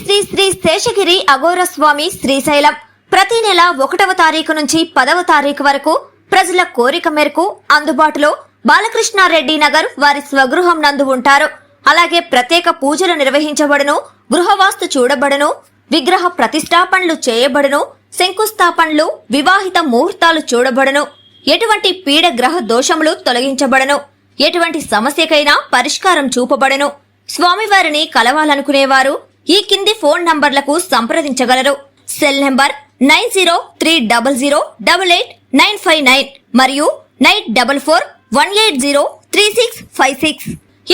శ్రీ శ్రీ శేషగిరి అఘోర స్వామి శ్రీశైలం ప్రతి నెల 1వ తారీఖు నుంచి 10వ తారీఖు వరకు ప్రజల కోరిక మేరకు అందుబాటులో బాలకృష్ణారెడ్డి నగర్ వారి స్వగృహం నందు ఉంటారు. అలాగే ప్రత్యేక పూజలు నిర్వహించబడును, గృహవాస్తు చూడబడును, విగ్రహ ప్రతిష్టాపనలు చేయబడును, శంకుస్థాపనలు, వివాహిత ముహూర్తాలు చూడబడును, ఎటువంటి పీడ గ్రహ దోషములు తొలగించబడును, ఎటువంటి సమస్యకైనా పరిష్కారం చూపబడును. స్వామివారిని కలవాలనుకునేవారు ఈ కింది ఫోన్ నంబర్లకు సంప్రదించగలరు. సెల్ నంబర్ 9030088959 మరియు 9441803656.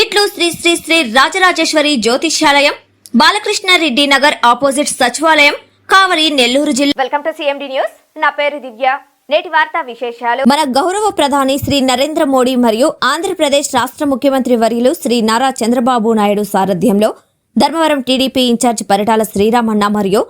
ఇట్లు శ్రీ శ్రీ శ్రీ రాజరాజేశ్వరి జ్యోతిష్యాలయం, బాలకృష్ణారెడ్డి నగర్ ఆపోజిట్ సచివాలయం, కావలి, నెల్లూరు జిల్లా. Welcome to CMD news. నా పేరు దివ్య. నేటి వార్తా విశేషాలు. మన గౌరవ ప్రధాని శ్రీ నరేంద్ర మోడీ మరియు ఆంధ్రప్రదేశ్ రాష్ట్ర ముఖ్యమంత్రి వర్యులు శ్రీ నారా చంద్రబాబు నాయుడు సారథ్యంలో ధర్మవరం టీడీపీ ఇన్ఛార్జ్ పరిటాల శ్రీరామన్న మరియు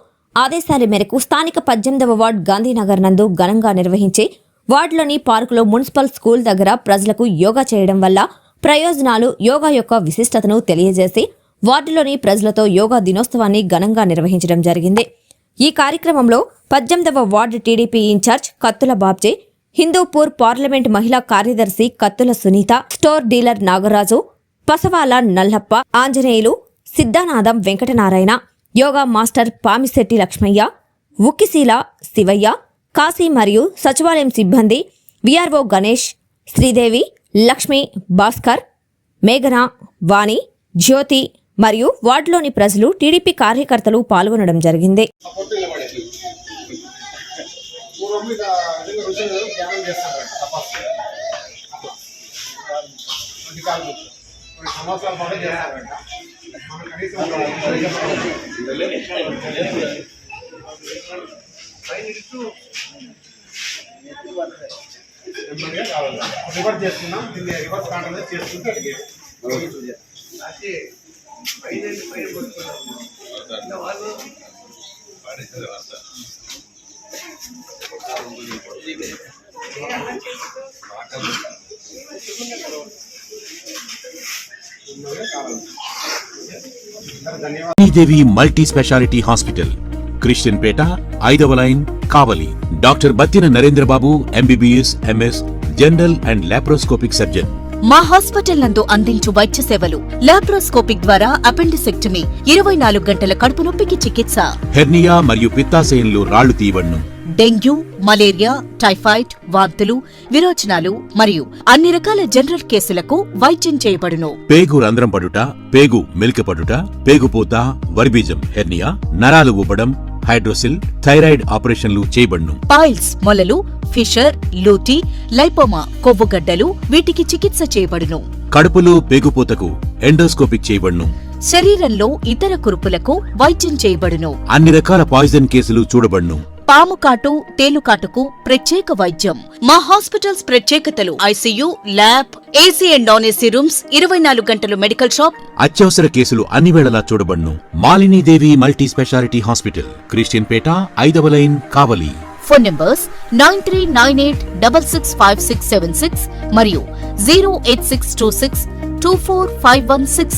ఆదేశాల మేరకు స్థానిక 18వ వార్డు గాంధీనగర్ నందు ఘనంగా నిర్వహించి వార్డులోని పార్కులో మున్సిపల్ స్కూల్ దగ్గర ప్రజలకు యోగా చేయడం వల్ల ప్రయోజనాలు, యోగా యొక్క విశిష్టతను తెలియజేసి వార్డులోని ప్రజలతో యోగా దినోత్సవాన్ని ఘనంగా నిర్వహించడం జరిగింది. ఈ కార్యక్రమంలో 18వ వార్డు టీడీపీ ఇన్ఛార్జ్ కత్తుల బాబ్జీ, హిందూపూర్ పార్లమెంట్ మహిళా కార్యదర్శి Kattula Sunitha, store dealer Nagaraju, Pasavala Nallappa, Anjaneyulu, Siddhanatham Venkatanarayana, yoga master Pamisetti Lakshmaiah, Ukkisila Sivaiah, Kasi మరియు సచివాలయం సిబ్బంది, విఆర్ఓ గణేష్, శ్రీదేవి, లక్ష్మి, భాస్కర్, మేఘన, వాణి, జ్యోతి మరియు వార్డులోని ప్రజలు, టీడీపీ కార్యకర్తలు పాల్గొనడం జరిగింది. దేవి మల్టీ స్పెషాలిటీ హాస్పిటల్, క్రిస్టియన్ పేట, 5వ line, Kavali. Doctor Battina Narendra Babu, MBBS, MS, general and laparoscopic surgeon. మా హాస్పిటల్ నందు అందించు వైద్య సేవలు: లాప్రోస్కోపిక్ ద్వారా అపెండిసెక్టమీ, 24 గంటల కడుపు నొప్పికి చికిత్స, హెర్నియా మరియు పిత్తాశయంలో రాళ్లు తీయబడును, డెంగ్యూ, మలేరియా, టైఫాయిడ్, వాంతులు, విరోచనాలు మరియు అన్ని రకాల జనరల్ కేసులకు వైద్యం చేయబడును. పేగు రంధ్రం పడుట, పేగు మెలికపడుట, పేగుపూత, వర్బీజం, హెర్నియా, నరాలు ఊపడం, హైడ్రోసిల్, థైరాయిడ్ ఆపరేషన్లు చేయబడును. పైల్స్, మొలలు, ఫిషర్, లూటీ, లైపోమా, కొవ్వుగడ్డలు, వీటికి చికిత్స చేయబడును. కడుపులో పేగుపూతకు ఎండోస్కోపిక్ చేయబడును. శరీరంలో ఇతర కురుపులకు వైద్యం చేయబడును. అన్ని రకాల పాయిజన్ కేసులు చూడబడును. పాము కాటు, తేలుకాటుకు ప్రత్యేక వైద్యం. మా హాస్పిటల్స్ ప్రత్యేకతలు: ICU, lab, AC and non AC rooms, 24 గంటలు మెడికల్ షాప్. అత్యవసర కేసులు అన్ని వేళలా చూడబడును. Malinidevi multi speciality hospital, Christian పేట, 5వ లైన్, కావలి. ఫోన్ నంబర్స్ 9398665676 మరియు 08626245166.